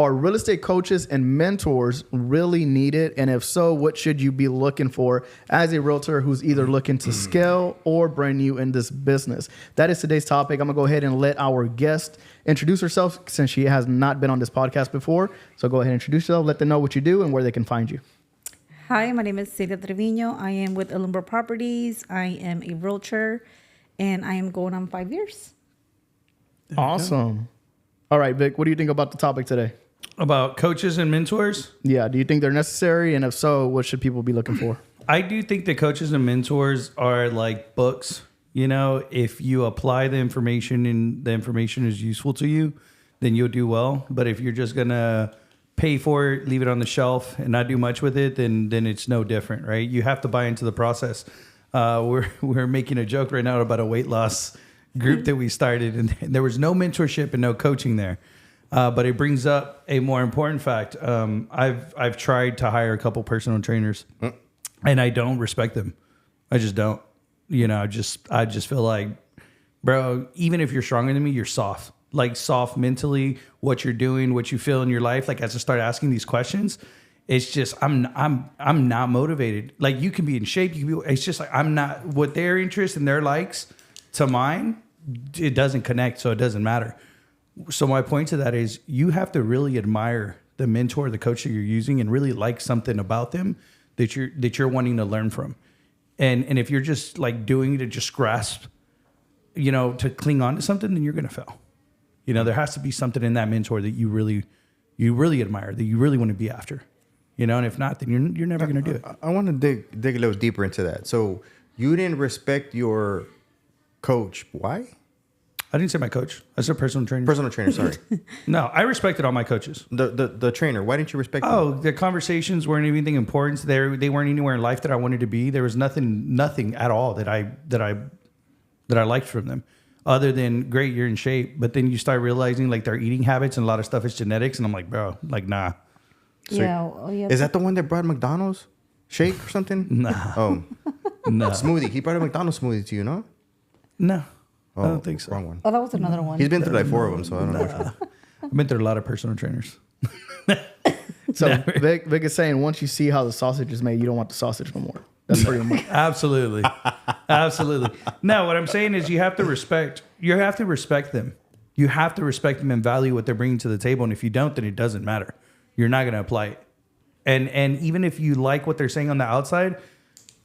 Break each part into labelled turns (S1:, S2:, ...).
S1: Are real estate coaches and mentors really needed? And if so, what should you be looking for as a realtor who's either looking to scale or brand new in this business? That is today's topic. I'm going to go ahead and let our guest introduce herself since she has not been on this podcast before. So go ahead and introduce yourself, let them know what you do and where they can find you.
S2: Hi, my name is Celia Trevino. I am with Alumbre Properties. I am a realtor, and I am going on 5 years.
S1: Awesome. All right, Vic, what do you think about the topic today?
S3: About coaches and mentors?
S1: Yeah, do you think they're necessary? And if so, what should people be looking for?
S3: I do think that coaches and mentors are like books. You know, if you apply the information and the information is useful to you, then you'll do well. But if you're just going to pay for it, leave it on the shelf and not do much with it, then it's no different, right? You have to buy into the process. We're making a joke right now about a weight loss group that we started, and there was no mentorship and no coaching there. But it brings up a more important fact. I've tried to hire a couple personal trainers, and I don't respect them. I just don't. You know, I just feel like, bro, even if you're stronger than me, you're soft. Like soft mentally, what you're doing, what you feel in your life. Like as I start asking these questions, it's just I'm not motivated. Like you can be in shape, you can be. It's just like I'm not. What their interest and their likes to mine, it doesn't connect, so it doesn't matter. So my point to that is you have to really admire the mentor, the coach that you're using, and really like something about them that you're wanting to learn from. And if you're just like doing it to just grasp, you know, to cling on to something, then you're gonna fail. You know, there has to be something in that mentor that you really admire, that you really want to be after. You know, and if not, then you're never gonna do it.
S4: I want to dig a little deeper into that. So you didn't respect your coach. Why?
S3: I didn't say my coach. I said personal trainer.
S4: Personal trainer, sorry.
S3: No, I respected all my coaches.
S4: The trainer. Why didn't you respect them?
S3: Oh, the conversations weren't anything important. They weren't anywhere in life that I wanted to be. There was nothing at all that I liked from them, other than great, you're in shape. But then you start realizing like their eating habits and a lot of stuff is genetics, and I'm like, bro, like nah.
S4: So is that the one that brought McDonald's shake or something?
S3: Nah.
S4: Oh,
S3: No.
S4: smoothie. He brought a McDonald's smoothie to you, no?
S3: No.
S4: Oh,
S3: I don't think so.
S4: Wrong one.
S2: Oh, that was another one.
S4: He's been through like 4 of them, so I don't know which one.
S3: I've been through a lot of personal trainers.
S1: So Vic is saying once you see how the sausage is made, you don't want the sausage no more. That's pretty much.
S3: Absolutely. Absolutely. No, what I'm saying is you have to respect them. You have to respect them and value what they're bringing to the table. And if you don't, then it doesn't matter. You're not going to apply it. And even if you like what they're saying on the outside,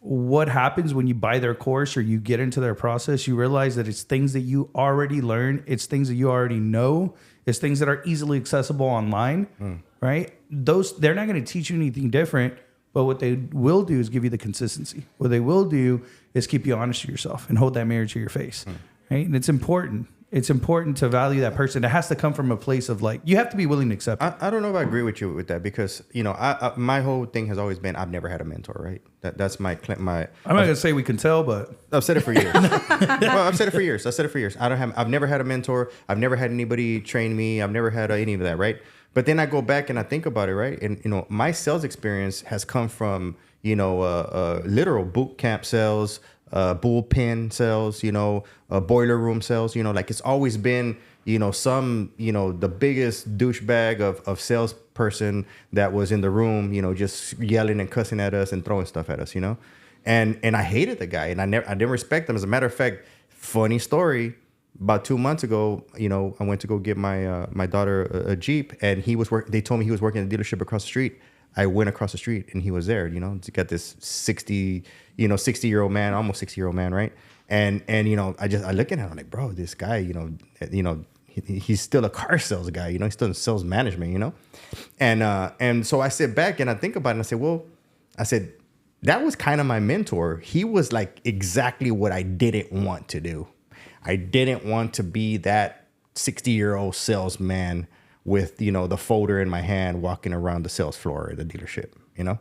S3: what happens when you buy their course or you get into their process, you realize that it's things that you already learned. It's things that you already know. It's things that are easily accessible online, right? They're not going to teach you anything different, but what they will do is give you the consistency. What they will do is keep you honest to yourself and hold that mirror to your face, right? And it's important. It's important to value that person. It has to come from a place of like, you have to be willing to accept it.
S4: I don't know if I agree with you with that because, you know, I my whole thing has always been I've never had a mentor, right? That's my.
S3: I'm not going to say we can tell, but.
S4: I've said it for years. Well, I've said it for years. I've never had a mentor. I've never had anybody train me. I've never had any of that, right? But then I go back and I think about it, right? And, you know, my sales experience has come from, you know, literal boot camp sales, bullpen sales, you know, boiler room sales, you know, like it's always been, you know, the biggest douchebag of salesperson that was in the room, you know, just yelling and cussing at us and throwing stuff at us, you know, and I hated the guy and I didn't respect him. As a matter of fact, funny story, about 2 months ago, you know, I went to go get my daughter a Jeep and they told me he was working at a dealership across the street. I went across the street and he was there, you know, got this 60-year-old man, almost 60-year-old man. Right. And, you know, I look at him, I'm like, bro, this guy, you know, he's still a car sales guy, you know, he's still in sales management, you know? And so I sit back and I think about it and I said, that was kind of my mentor. He was like exactly what I didn't want to do. I didn't want to be that 60-year-old salesman with, you know, the folder in my hand, walking around the sales floor at the dealership, you know,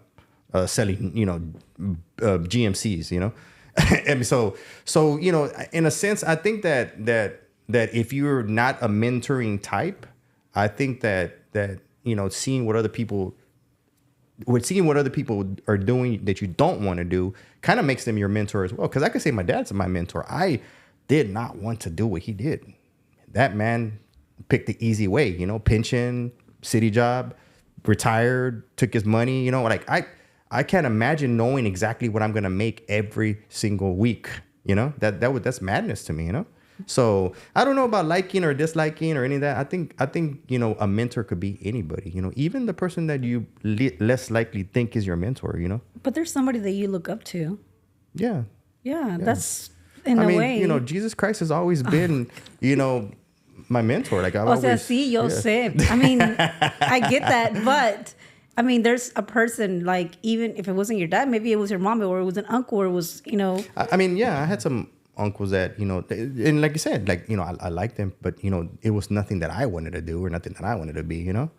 S4: selling, you know, GMCs, you know. And so, you know, in a sense, I think that if you're not a mentoring type, I think that, you know, seeing what other people are doing that you don't want to do kind of makes them your mentor as well. Because I could say my dad's my mentor. I did not want to do what he did. That man picked the easy way, you know, pension, city job, retired, took his money. You know, like I can't imagine knowing exactly what I'm gonna make every single week. You know, that's madness to me. You know. So I don't know about liking or disliking or any of that. I think you know, a mentor could be anybody. You know, even the person that you less likely think is your mentor. You know.
S2: But there's somebody that you look up to.
S4: Yeah.
S2: Yeah, that's in a
S4: I mean,
S2: way.
S4: you know, Jesus Christ has always been, you know, my mentor. Like I've
S2: O sea,
S4: always.
S2: sí, yo sé. I mean, I get that, but I mean, there's a person, like, even if it wasn't your dad, maybe it was your mom, or it was an uncle, or it was, you know.
S4: I mean, yeah, I had some uncles that, you know, and like you said, like, you know, I liked them, but, you know, it was nothing that I wanted to do or nothing that I wanted to be, you know.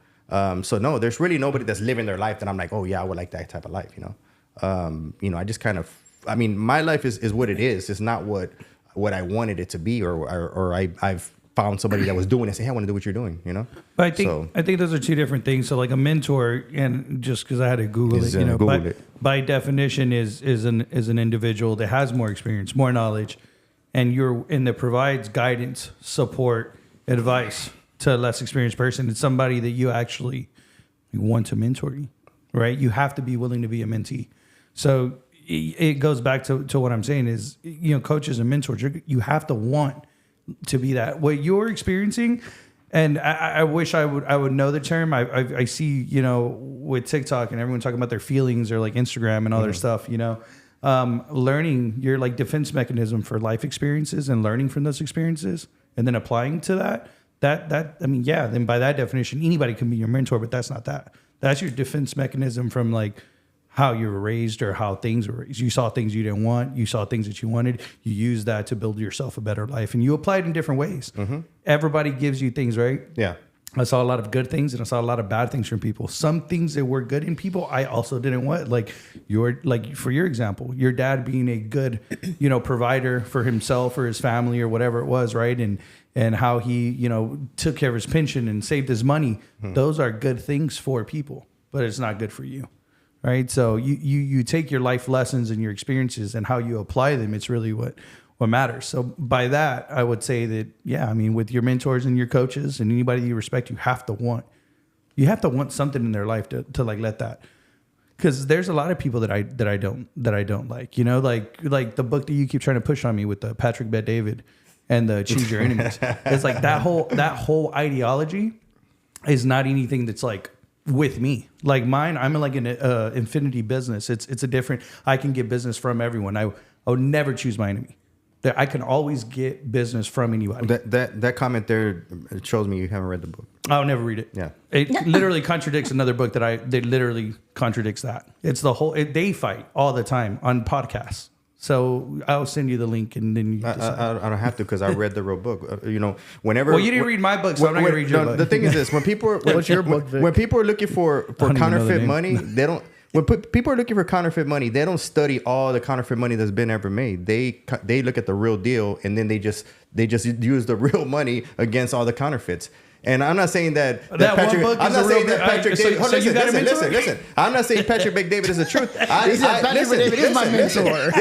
S4: So no, there's really nobody that's living their life that I'm like, oh yeah, I would like that type of life, you know. You know, I just kind of, I mean, my life is what it is. It's not what I wanted it to be, or I've found somebody that was doing it and say, hey, I want to do what you're doing, you know.
S3: But I think those are two different things. So like a mentor, and just because I had to Google it, you know, by definition is an individual that has more experience, more knowledge, and that provides guidance, support, advice to a less experienced person. It's somebody that you actually want to mentor you, right? You have to be willing to be a mentee. So it goes back to what I'm saying is, you know, coaches and mentors, you have to want to be that. What you're experiencing, and I wish I would know the term. I see, you know, with TikTok and everyone talking about their feelings, or like Instagram and all their stuff, you know, learning your like defense mechanism for life experiences and learning from those experiences and then applying to that I mean, yeah, then by that definition, anybody can be your mentor, but that's not that. That's your defense mechanism from like how you were raised or how things were raised. You saw things you didn't want. You saw things that you wanted. You used that to build yourself a better life, and you apply it in different ways. Mm-hmm. Everybody gives you things, right?
S4: Yeah.
S3: I saw a lot of good things and I saw a lot of bad things from people. Some things that were good in people, I also didn't want. Like for your example, your dad being a good, you know, provider for himself or his family or whatever it was, right? And how he, you know, took care of his pension and saved his money. Mm-hmm. Those are good things for people, but it's not good for you. Right. So you take your life lessons and your experiences and how you apply them. It's really what matters. So by that, I would say that, yeah, I mean, with your mentors and your coaches and anybody you respect, you have to want something in their life to like let that. Because there's a lot of people that I don't like, you know, like the book that you keep trying to push on me with the Patrick Bet-David and the Choose Your Enemies. It's like that whole ideology is not anything that's like with me. Like mine, I'm like an infinity business. It's a different, I can get business from everyone. I would never choose my enemy. That I can always get business from anybody.
S4: That comment there shows me you haven't read the book.
S3: I'll never read it.
S4: Yeah.
S3: It literally contradicts another book that literally contradicts that. It's the whole, they fight all the time on podcasts. So I'll send you the link and then you
S4: I don't have to, because I read the real book. You know, whenever.
S3: Well, you didn't read my book, so I'm not going to read your book.
S4: The thing is this: when people are,
S1: What's your book, Vic?
S4: When people are looking for counterfeit money, they don't. When people are looking for counterfeit money, they don't study all the counterfeit money that's been ever made. They look at the real deal, and then they just use the real money against all the counterfeits. And I'm not saying that Patrick. I'm not saying that Patrick David. Listen. I'm not saying Patrick McDavid is the truth.
S1: He said Patrick McDavid is my mentor.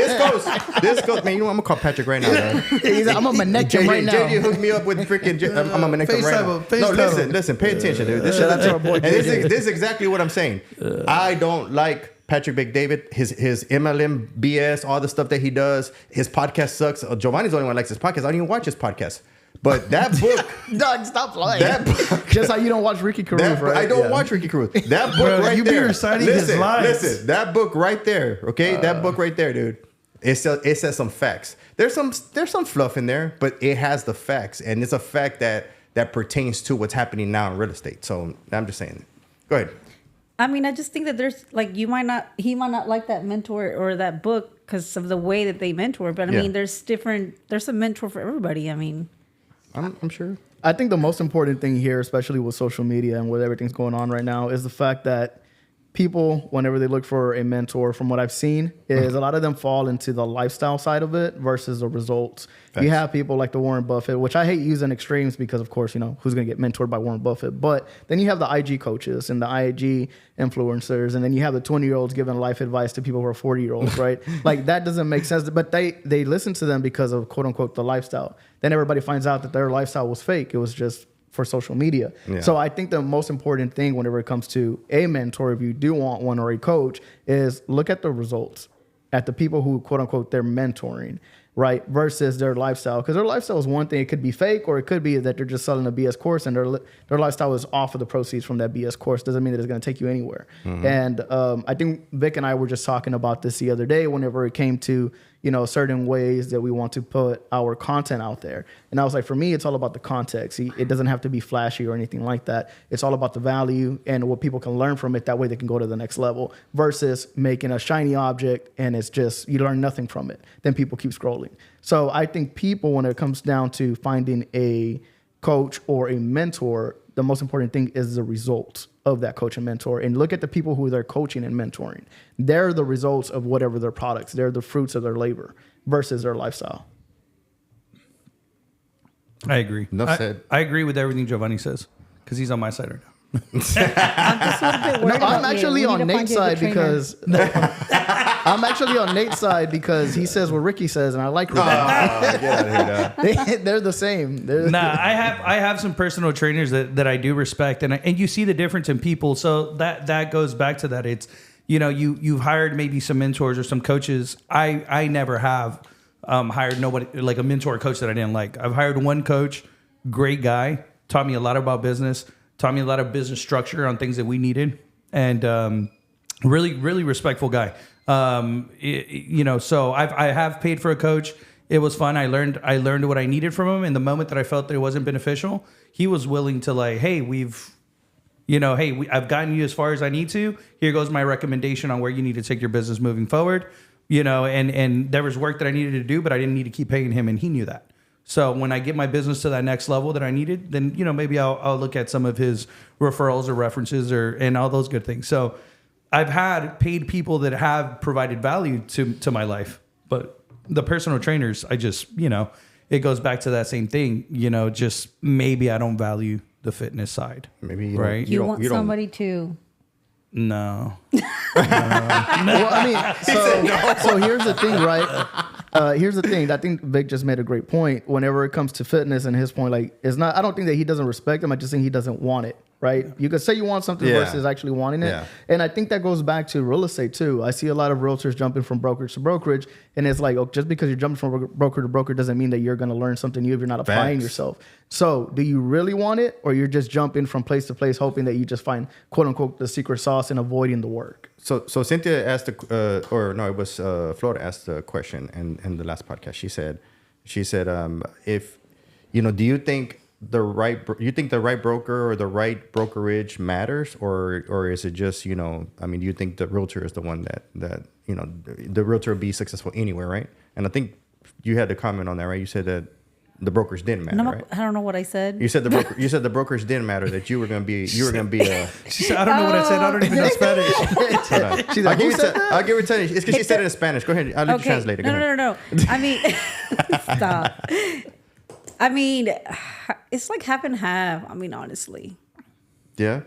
S4: This goes. Man, you know I'm gonna call Patrick right now.
S1: I'm gonna connect him right now.
S4: JD hooked me up with freaking. I'm gonna connect him right now. No, listen. Pay attention, dude. Shout out to our boy. This is exactly what I'm saying. I don't like Patrick McDavid, his MLM BS, all the stuff that he does. His podcast sucks. Giovanni's the only one who likes his podcast. I don't even watch his podcast. But that book,
S1: Doug, stop lying.
S4: That book,
S1: just how you don't watch Ricky Caruth, right?
S4: I don't watch Ricky Caruth. That book right
S3: you
S4: there.
S3: You be reciting his lines.
S4: Listen, that book right there. Okay, that book right there, dude. It says some facts. There's some fluff in there, but it has the facts, and it's a fact that pertains to what's happening now in real estate. So I'm just saying. Go ahead.
S2: I mean, I just think that there's like he might not like that mentor or that book because of the way that they mentor. But I mean, there's a mentor for everybody. I mean.
S4: I'm sure.
S1: I think the most important thing here, especially with social media and with everything's going on right now, is the fact that people, whenever they look for a mentor, from what I've seen, is a lot of them fall into the lifestyle side of it versus the results. Thanks. You have people like the Warren Buffett, which I hate using extremes because, of course, you know, who's going to get mentored by Warren Buffett? But then you have the IG coaches and the IG influencers, and then you have the 20-year-olds giving life advice to people who are 40-year-olds, right? Like, that doesn't make sense. But they listen to them because of, quote-unquote, the lifestyle. Then everybody finds out that their lifestyle was fake. It was just for social media.
S4: Yeah.
S1: So I think the most important thing whenever it comes to a mentor, if you do want one, or a coach, is look at the results, at the people who quote unquote they're mentoring, right? Versus their lifestyle. Because their lifestyle is one thing. It could be fake, or it could be that they're just selling a BS course and their lifestyle is off of the proceeds from that BS course. Doesn't mean that it's going to take you anywhere. And I think Vic and I were just talking about this the other day whenever it came to, you know, certain ways that we want to put our content out there. And I was like, for me, it's all about the context. It doesn't have to be flashy or anything like that. It's all about the value and what people can learn from it. That way they can go to the next level versus making a shiny object and it's just, you learn nothing from it. Then people keep scrolling. So I think people, when it comes down to finding a coach or a mentor, the most important thing is the results of that coach and mentor. And look at the people who they're coaching and mentoring. They're the results of whatever their products. They're the fruits of their labor versus their lifestyle.
S3: I agree.
S4: Enough said.
S3: I agree with everything Giovanni says because he's on my side right now.
S2: I'm just a little bit worried
S1: No,
S2: about
S1: I'm
S2: you.
S1: actually
S2: We need
S1: on
S2: to find
S1: Nate's
S2: you a
S1: side
S2: good trainer.
S1: because I'm actually on Nate's side because he says what Ricky says, and I like Ricky.
S4: Get out of here, dog.
S1: They're the same.
S3: Nah, I have some personal trainers that I do respect, and you see the difference in people. So that goes back to that. It's, you know, you've hired maybe some mentors or some coaches. I never have hired nobody like a mentor or coach that I didn't like. I've hired one coach, great guy, taught me a lot about business, taught me a lot of business structure on things that we needed, and really respectful guy. You know, so I have paid for a coach. It was fun. I learned what I needed from him. And the moment that I felt that it wasn't beneficial, he was willing to like, hey, I've gotten you as far as I need to. Here goes my recommendation on where you need to take your business moving forward. You know, and there was work that I needed to do, but I didn't need to keep paying him, and he knew that. So when I get my business to that next level that I needed, then, you know, maybe I'll look at some of his referrals or references and all those good things. So I've had paid people that have provided value to my life, but the personal trainers, I just, you know, it goes back to that same thing, you know, just maybe I don't value the fitness side.
S4: Maybe you
S3: right?
S2: You want somebody to.
S3: No.
S1: Well, I mean, so here's the thing, right? Here's the thing. I think Vic just made a great point. Whenever it comes to fitness, and his point, like, it's not. I don't think that he doesn't respect him. I just think he doesn't want it. Right? You could say you want something versus actually wanting it. Yeah. And I think that goes back to real estate too. I see a lot of realtors jumping from brokerage to brokerage, and it's like, oh, just because you're jumping from broker to broker doesn't mean that you're going to learn something new if you're not applying yourself. So do you really want it, or you're just jumping from place to place hoping that you just find quote unquote the secret sauce and avoiding the work?
S4: So Cynthia asked Flora asked the question in the last podcast. She said, if, you know, do you think the right broker or the right brokerage matters, or is it just, you know, I mean, do you think the realtor is the one that you know, the realtor will be successful anywhere, right? And I think you had to comment on that, right? You said that the brokers didn't matter, right?
S2: I don't know what I said.
S4: You said the brokers didn't matter, that you were going to be a.
S3: She said, I don't know what I said. I don't even know Spanish.
S1: She's like,
S4: I'll give her 10. It's because she said it in Spanish. Go ahead. I'll let you translate it. Go ahead.
S2: No. I mean, stop. I mean, it's like half and half. I mean, honestly.
S4: Yeah.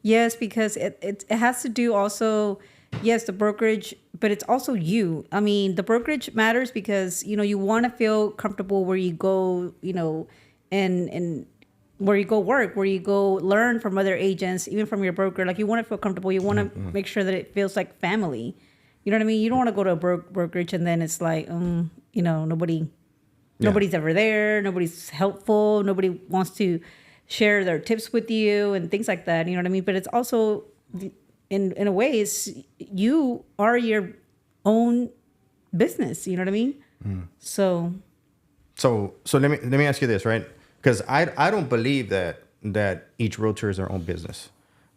S2: Yes, because it has to do also, yes, the brokerage, but it's also you. I mean, the brokerage matters because, you know, you want to feel comfortable where you go, you know, and where you go work, where you go learn from other agents, even from your broker. Like, you want to feel comfortable. You want to make sure that it feels like family. You know what I mean? You don't want to go to a brokerage and then it's like, you know, nobody's ever there. Nobody's helpful. Nobody wants to share their tips with you and things like that. You know what I mean? But it's also, in a way, it's, you are your own business. You know what I mean? So
S4: let me ask you this, right? Because I don't believe that each realtor is their own business.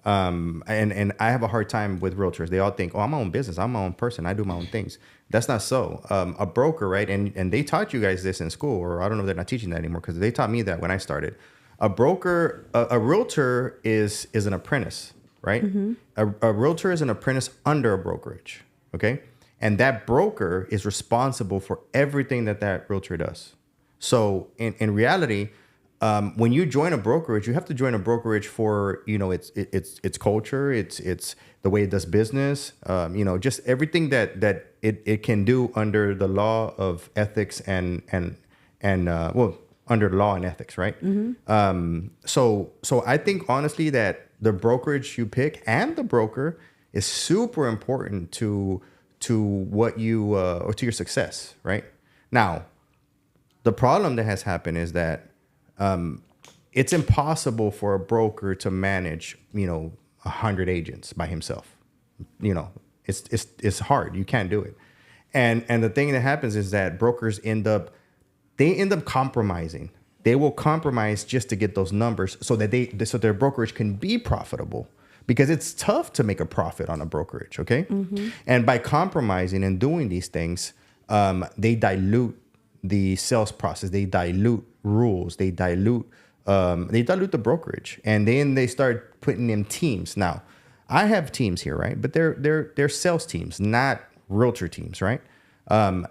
S4: And I have a hard time with realtors. They all think, oh, I'm my own business. I'm my own person. I do my own things. That's not so. A broker, right? And they taught you guys this in school, or I don't know if they're not teaching that anymore, because they taught me that when I started. A realtor is an apprentice, right? Mm-hmm. A realtor is an apprentice under a brokerage, okay? And that broker is responsible for everything that realtor does. So in reality, when you join a brokerage, you have to join a brokerage for, you know, its culture, it's the way it does business, you know, just everything that it can do under the law of ethics and under law and ethics, right? So I think honestly that the brokerage you pick and the broker is super important to what you or to your success, right? Now, the problem that has happened is that it's impossible for a broker to manage, 100 agents by himself. It's hard. You can't do it. And the thing that happens is that brokers end up compromising. They will compromise just to get those numbers so that so their brokerage can be profitable, because it's tough to make a profit on a brokerage. Okay. Mm-hmm. And by compromising and doing these things, they dilute the sales process. They dilute rules. They dilute the brokerage, and then they start putting in teams. Now, I have teams here, right? But they're sales teams, not realtor teams, right?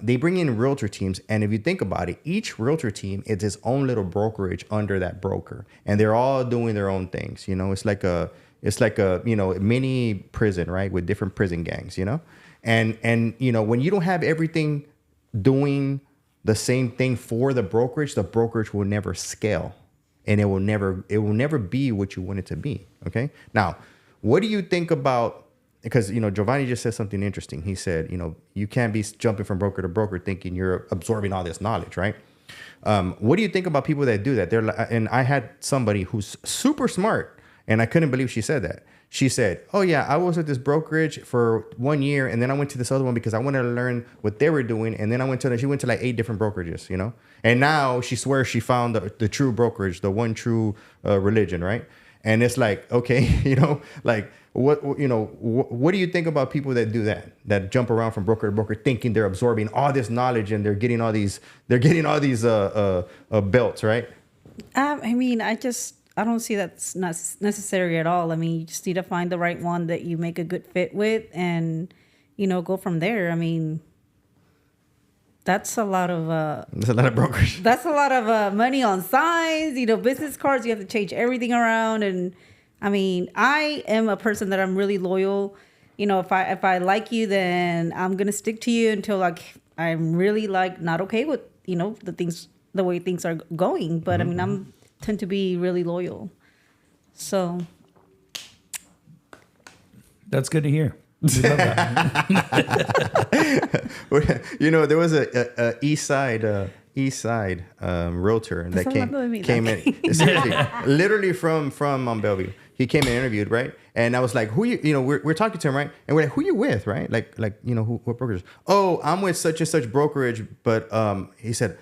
S4: They bring in realtor teams, and if you think about it, each realtor team is its own little brokerage under that broker, and they're all doing their own things. It's like a mini prison, right, with different prison gangs. And when you don't have everything doing the same thing for the brokerage will never scale, and it will never be what you want it to be. Okay. Now, what do you think about? Because, Giovanni just said something interesting. He said, you can't be jumping from broker to broker thinking you're absorbing all this knowledge, right? What do you think about people that do that? And I had somebody who's super smart, and I couldn't believe she said that. She said, oh, yeah, I was at this brokerage for 1 year, and then I went to this other one because I wanted to learn what they were doing. And then she went to like 8 different brokerages, And now she swears she found the true brokerage, the one true religion, right? And it's like, okay, like what do you think about people that do that jump around from broker to broker thinking they're absorbing all this knowledge and they're getting all these belts, right?
S2: I don't see that's not necessary at all. I mean, you just need to find the right one that you make a good fit with and, go from there. I mean, that's a lot of
S4: brokers.
S2: That's a lot of money on signs, business cards. You have to change everything around. And I mean, I am a person that I'm really loyal. If I like you, then I'm going to stick to you until I'm really not okay with, the way things are going. But I mean, tend to be really loyal. So
S3: that's good to hear. We love that.
S4: There was a East Side realtor that came in seriously, literally from Bellevue. He came and interviewed, right? And I was like, "Who you? We're talking to him, right? And we're like, who you with, right? What brokerage? Oh, I'm with such and such brokerage, but he said,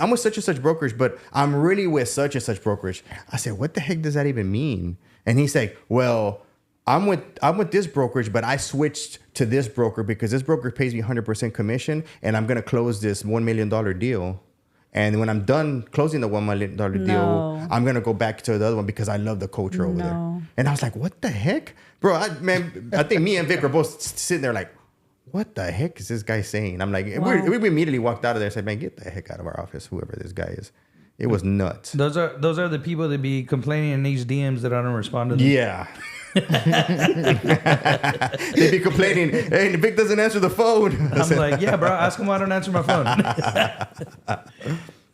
S4: I'm with such and such brokerage, but I'm really with such and such brokerage. I said, what the heck does that even mean? And he's like, well, I'm with this brokerage, but I switched to this broker because this broker pays me 100% commission, and I'm gonna close this $1 million deal. And when I'm done closing the $1 million deal, I'm gonna go back to the other one because I love the culture over there. And I was like, what the heck, bro? I think me and Vic were both sitting there like, what the heck is this guy saying? I'm like, wow. we immediately walked out of there and said, man, get the heck out of our office, whoever this guy is. It was nuts.
S3: Those are the people that be complaining in these DMs that I don't respond to them.
S4: Yeah. They be complaining, hey, Vic doesn't answer the phone.
S3: I'm like, yeah, bro, ask him why I don't answer my phone.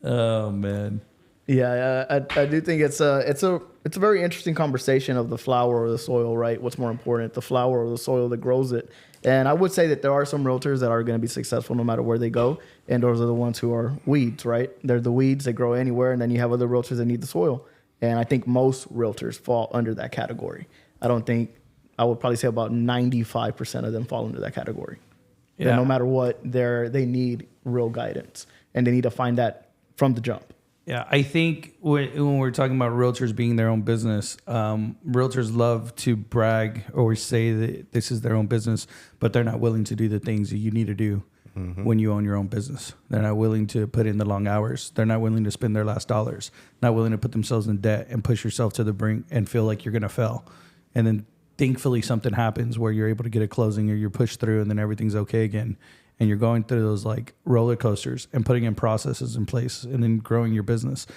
S3: Oh, man.
S1: Yeah, I do think it's a very interesting conversation of the flower or the soil, right? What's more important, the flower or the soil that grows it? And I would say that there are some realtors that are going to be successful no matter where they go, and those are the ones who are weeds, right? They're the weeds that grow anywhere, and then you have other realtors that need the soil. And I think most realtors fall under that category. I would probably say about 95% of them fall into that category. Yeah. And no matter what, they need real guidance, and they need to find that from the jump.
S3: Yeah, I think when we're talking about realtors being their own business, realtors love to brag or say that this is their own business, but they're not willing to do the things that you need to do when you own your own business. They're not willing to put in the long hours. They're not willing to spend their last dollars, not willing to put themselves in debt and push yourself to the brink and feel like you're going to fail. And then thankfully something happens where you're able to get a closing or you're pushed through and then everything's okay again. And you're going through those like roller coasters and putting in processes in place and then growing your business.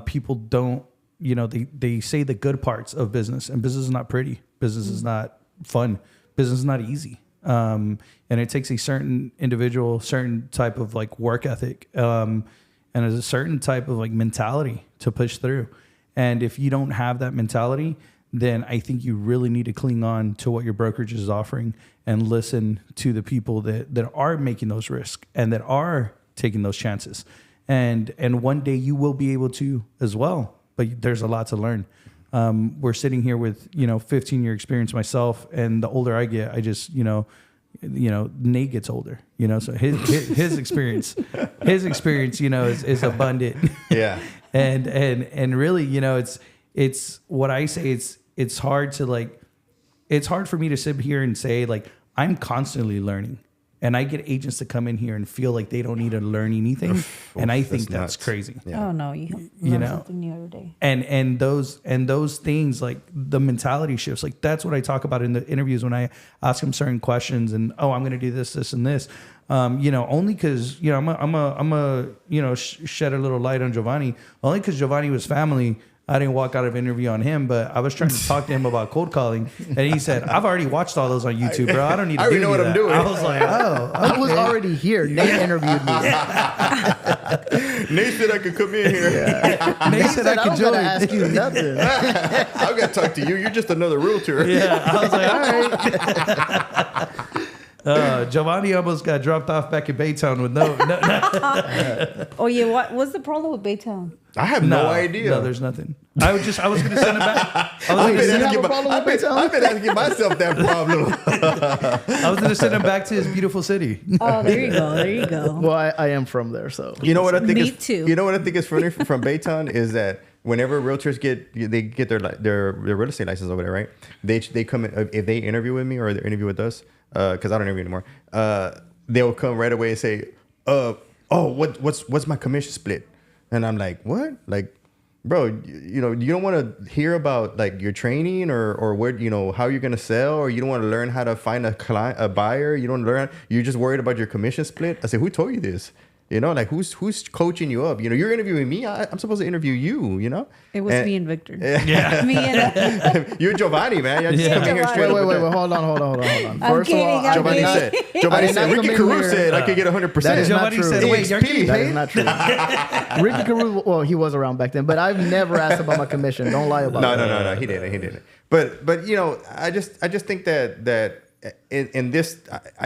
S3: People don't, they say the good parts of business, and business is not pretty. Business is not fun. Business is not easy. And it takes a certain individual, certain type of like work ethic. And and there's a certain type of like mentality to push through. And if you don't have that mentality, then I think you really need to cling on to what your brokerage is offering and listen to the people that are making those risks and that are taking those chances. And one day you will be able to as well, but there's a lot to learn. We're sitting here with, 15-year experience myself, and the older I get, I just, Nate gets older, so his experience, is abundant.
S4: Yeah.
S3: and really, it's what I say, it's hard to it's hard for me to sit here and say like, I'm constantly learning. And I get agents to come in here and feel like they don't need to learn anything, and I think that's crazy.
S4: Yeah.
S2: Oh no, you learn something new every day.
S3: And those things, like the mentality shifts, like that's what I talk about in the interviews when I ask them certain questions. And I'm going to do this, and this, only because I'm a shed a little light on Giovanni, only because Giovanni was family. I didn't walk out of an interview on him, but I was trying to talk to him about cold calling, and he said, "I've already watched all those on YouTube, bro. I don't need to do
S4: know what
S3: that."
S4: I'm doing.
S3: I was like, "Oh,
S1: I was already here. Nate interviewed me.
S4: Nate said I could come in here.
S3: Nate said I
S1: I
S3: could
S1: was
S3: join."
S1: gonna ask you nothing.
S4: I've got to talk to you. You're just another realtor.
S3: Yeah, I was like, all right. Giovanni almost got dropped off back in Baytown with no.
S2: Oh yeah, what's the problem with Baytown?
S4: I have no idea.
S3: No, there's nothing. I was going to send it back.
S4: I've been
S1: have
S4: asking
S1: a problem with Baytown?
S4: I've been asking myself that problem.
S3: I was going to send him back to his beautiful city.
S2: Oh, there you go. There you go.
S1: Well, I am from there, so
S4: You know what I think?
S2: Me
S4: is,
S2: too.
S4: You know what I think is funny from Baytown is that whenever realtors get their real estate license over there, right? They come in, if they interview with me or they interview with us, because I don't interview anymore. They'll come right away and say, what's my commission split? And I'm like, what? Like, bro, you don't want to hear about like your training or what, how you're gonna sell, or you don't want to learn how to find a buyer. You don't learn. You're just worried about your commission split. I said, who told you this? Like who's coaching you up? You're interviewing me. I'm supposed to interview you.
S2: It was me and Victor.
S3: Yeah.
S2: Me and
S4: You're Giovanni, man. I just come in here straight up.
S1: Wait,
S4: with that.
S1: hold on.
S2: I'm kidding, I'm
S4: Giovanni
S2: kidding.
S4: said, Ricky Carew said I could get 100%.
S1: That is not
S3: Giovanni
S1: true.
S3: said, wait, you're getting
S1: That is
S3: paid?
S1: not true. Ricky Carew, well, he was around back then, but I've never asked about my commission. Don't lie about it.
S4: No, he didn't. But I just think that in this,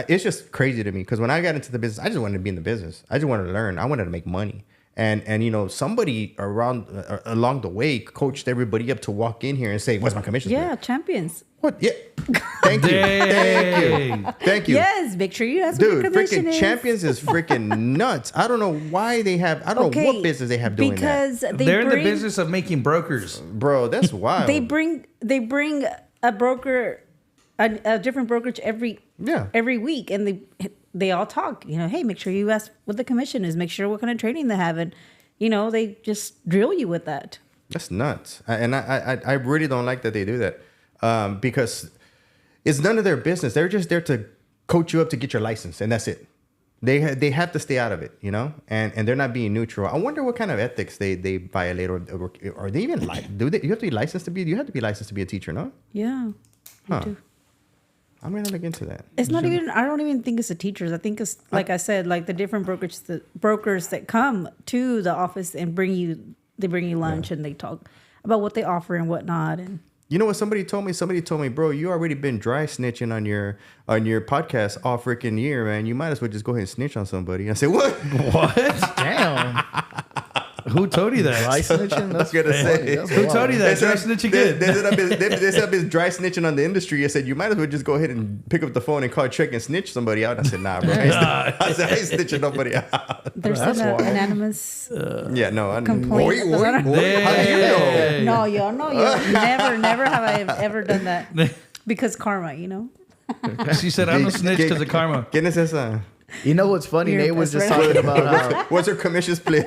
S4: it's just crazy to me because when I got into the business, I just wanted to be in the business. I just wanted to learn. I wanted to make money. And somebody along the way coached everybody up to walk in here and say, "What's my commission?"
S2: yeah, champions.
S4: What? Yeah. Thank you. Thank you.
S2: Yes, make sure you ask
S4: Dude,
S2: what your commission
S4: freaking
S2: is.
S4: Champions is freaking nuts. I don't know why they have. I don't know what business they have doing
S2: because
S4: that.
S3: They're in the business of making brokers.
S4: Bro, that's wild.
S2: They bring a broker, a different brokerage every week, and they all talk. Hey, make sure you ask what the commission is. Make sure what kind of training they have, and they just drill you with that.
S4: That's nuts. I really don't like that they do that. Because it's none of their business. They're just there to coach you up to get your license, and that's it. They have to stay out of it, and they're not being neutral. I wonder what kind of ethics they violate, or are they even do they? You have to be licensed to be. You have to be licensed to be a teacher, no?
S2: Yeah,
S4: Huh.
S2: you do.
S4: I'm gonna look into that.
S2: It's not even. I don't even think it's the teachers. I think it's like I said, like the different brokers that come to the office and bring you lunch and they talk about what they offer and whatnot. And
S4: You know what somebody told me? Somebody told me, bro, you already been dry snitching on your podcast all freaking year, man. You might as well just go ahead and snitch on somebody. I said, what?
S3: What?
S1: Damn.
S3: Who told you that?
S1: Dry snitching? That's
S4: gonna say.
S1: That's
S3: Who
S1: wild.
S3: told you that? Dry snitching good.
S4: They set up his dry snitching on the industry. I said, you might as well just go ahead and pick up the phone and call Trick and snitch somebody out. I said, nah, bro. I said, I ain't snitching nobody out.
S2: there's
S1: That's
S2: an
S1: wild.
S2: anonymous.
S4: Yeah, no.
S2: Complaint.
S4: How do you know?
S3: Hey.
S2: No, yo, never have I ever done that because karma.
S3: She said, I'm a snitch because of karma.
S4: ¿Quién es esa?
S1: You know what's funny?
S2: You're
S1: Nate was
S2: best
S1: just
S2: friend.
S1: talking about how
S4: What's her commission split?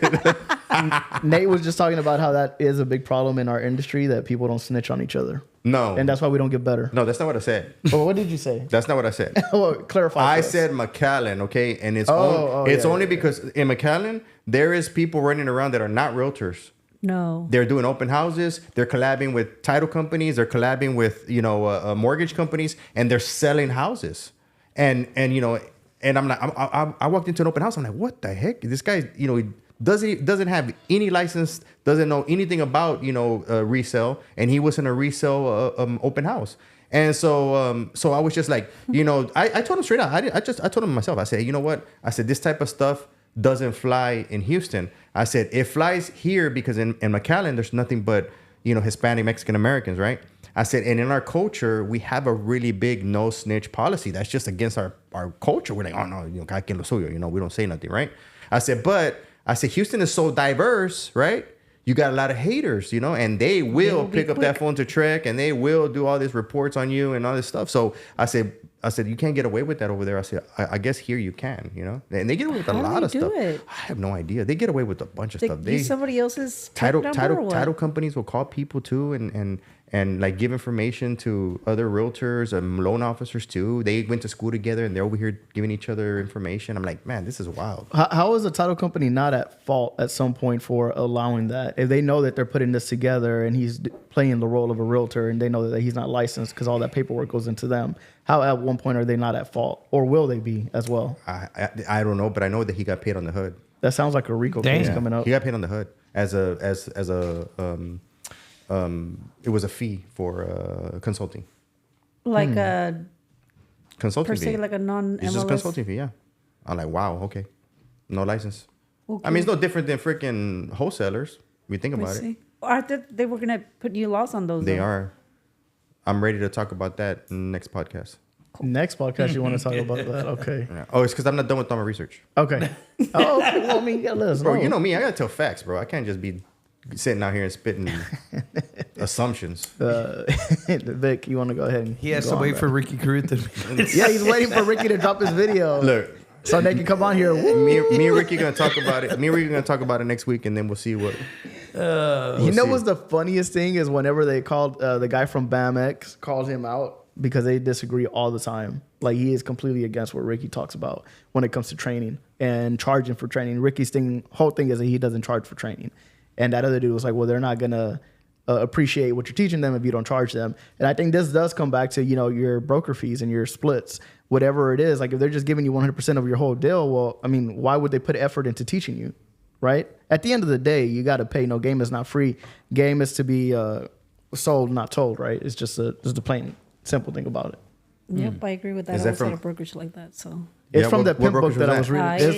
S1: Nate was just talking about how that is a big problem in our industry, that people don't snitch on each other,
S4: No.
S1: and that's why we don't get better.
S4: No, that's not what I said.
S1: Well, what did you say?
S4: That's not what I said.
S1: Well, clarify.
S4: I
S1: for us.
S4: said McAllen, okay? And it's
S1: yeah,
S4: only
S1: yeah,
S4: because in McAllen, there is people running around that are not realtors.
S2: No.
S4: They're doing open houses. They're collabing with title companies. They're collabing with, mortgage companies, and they're selling houses. And I'm like, I walked into an open house. I'm like, what the heck? This guy, doesn't have any license, doesn't know anything about resale, and he was in a resale open house. And so I was just like, I told him straight out. I told him myself. I said, you know what? I said, this type of stuff doesn't fly in Houston. I said, it flies here because in McAllen, there's nothing but, Hispanic, Mexican Americans, right? I said, and in our culture, we have a really big no snitch policy. That's just against our culture. We're like, oh no, cada quien lo suyo, we don't say nothing, right? I said, Houston is so diverse, right? You got a lot of haters, and they will pick up that phone to track, and they will do all these reports on you and all this stuff. So I said, you can't get away with that over there. I said, I guess here you can, and they get away with a lot of stuff. I have no idea. They get away with a bunch of stuff. They
S2: use somebody else's
S4: title companies will call people too, and like give information to other realtors and loan officers too. They went to school together and they're over here giving each other information. I'm like, man, this is wild.
S1: How is a title company not at fault at some point for allowing that? If they know that they're putting this together and he's playing the role of a realtor and they know that he's not licensed because all that paperwork goes into them, how at one point are they not at fault? Or will they be as well?
S4: I don't know, but I know that he got paid on the hood.
S1: That sounds like a RICO case coming up.
S4: He got paid on the hood as it was a fee for consulting.
S2: Like a
S4: consulting
S2: per se,
S4: fee.
S2: like a non-MLS.
S4: It's just consulting fee, yeah. I'm like, wow, okay. No license.
S2: Okay.
S4: I mean, it's no different than freaking wholesalers. We think about it.
S2: I thought they were going to put new laws on those.
S4: They are. I'm ready to talk about that in the next podcast.
S1: Next podcast, you want to talk about that? Okay.
S4: Yeah. Oh, it's because I'm not done with all my research.
S1: Okay. Oh, okay. Well, I mean, you gotta let us know.
S4: Bro, you know me. I got to tell facts, bro. I can't just be sitting out here and spitting assumptions.
S1: Vic, you want to go ahead and
S3: He has to wait for Ricky Carruth to
S1: Yeah, he's waiting for Ricky to drop his video.
S4: Look,
S1: so they can come on here.
S4: me and Ricky gonna talk about it. Me and Ricky gonna talk about it next week, and then we'll see what.
S1: What's the funniest thing is whenever they called the guy from BAMX called him out because they disagree all the time. Like he is completely against what Ricky talks about when it comes to training and charging for training. Ricky's whole thing is that he doesn't charge for training. And that other dude was like, well, they're not going to appreciate what you're teaching them if you don't charge them. And I think this does come back to, your broker fees and your splits, whatever it is. Like if they're just giving you 100% of your whole deal, well, I mean, why would they put effort into teaching you, right? At the end of the day, you got to pay. No, game is not free. Game is to be sold, not told, right? It's just the plain, simple thing about it.
S2: Yep, I agree with that.
S4: Is
S2: I
S4: that from
S2: a brokerage like that, so...
S1: It's from the pimp book that I was reading.
S4: That was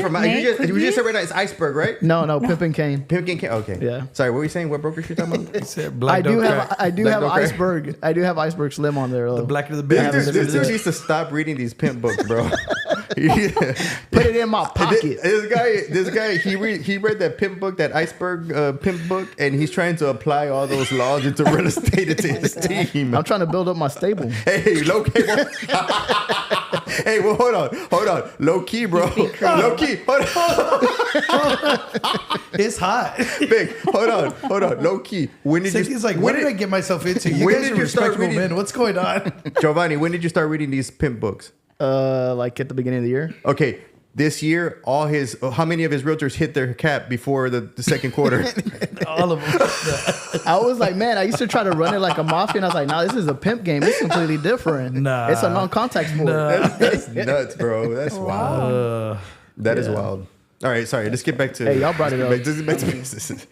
S4: from you just said right now it's Iceberg, right?
S1: No, Pimp and Cane.
S4: Pimp and Cane. Okay.
S1: Yeah.
S4: Sorry, what were you saying? What brokerage you talking about?
S1: I do have Iceberg. I do have Iceberg Slim on there.
S3: The blacker the
S4: This
S3: business.
S4: dude needs to stop reading these pimp books, bro.
S1: Put it in my pocket.
S4: This guy, he read that pimp book, that Iceberg pimp book, and he's trying to apply all those laws into real estate into his team.
S1: I'm trying to build up my stable.
S4: Hey, low key. Hey, well, hold on. Low key, bro. Low key. Hold on.
S3: It's hot.
S4: Big. Hold on. Low key. When did
S3: Cynthia's like, what did I get myself into? You guys are respectable men. What's going on?
S4: Giovanni, when did you start reading these pimp books?
S1: Like at the beginning of the year.
S4: Okay. This year, how many of his realtors hit their cap before the second quarter?
S3: All of them.
S1: I was like, man, I used to try to run it like a mafia, and I was like, nah, this is a pimp game. It's completely different.
S3: Nah.
S1: It's a non-contact sport.
S4: That's nuts, bro. That's wild. That is wild. All right, sorry. Let's get back to.
S1: Hey, y'all brought it up.
S4: Let's get back to business.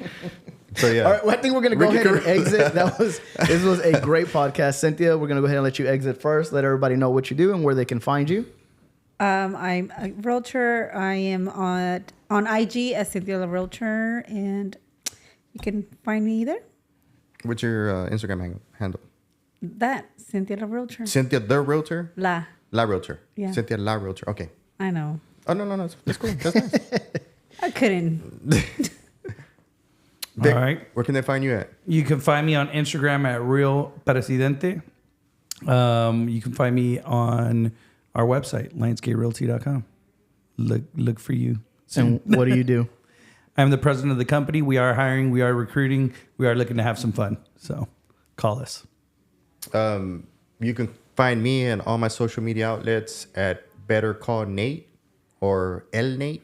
S4: So yeah.
S1: All right, well, I think we're gonna go ahead and exit. This was a great podcast, Cynthia. We're gonna go ahead and let you exit first. Let everybody know what you do and where they can find you.
S2: I'm a realtor. I am on IG as Cynthia the Realtor, and you can find me there.
S4: What's your Instagram handle?
S2: That Cynthia the Realtor.
S4: Cynthia the Realtor.
S2: La
S4: Realtor.
S2: Yeah.
S4: Cynthia La Realtor. Okay.
S2: I know.
S4: Oh no, that's cool. That's nice.
S2: I couldn't.
S4: Vic,
S3: all right.
S4: Where can they find you at?
S3: You can find me on Instagram at Real Presidente. You can find me on our website, lionsgaterealty.com. Look for you.
S1: And what do you do?
S3: I'm the president of the company. We are hiring. We are recruiting. We are looking to have some fun. So call us.
S4: You can find me and all my social media outlets at Better Call Nate or El Nate.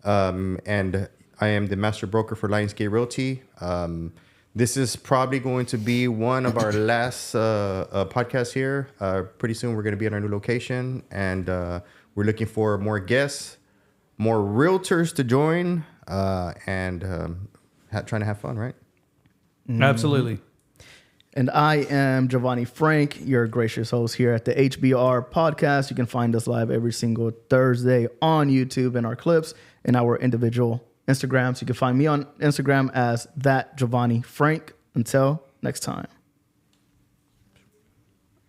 S4: And I am the master broker for Lionsgate Realty. This is probably going to be one of our last podcasts here. Pretty soon we're going to be at our new location, and we're looking for more guests, more realtors to join. and trying to have fun, right?
S3: Absolutely.
S1: And I am Giovanni Frank, your gracious host here at the HBR podcast. You can find us live every single Thursday on YouTube and our clips and our individual Instagrams. You can find me on Instagram as that Giovanni Frank. Until next time.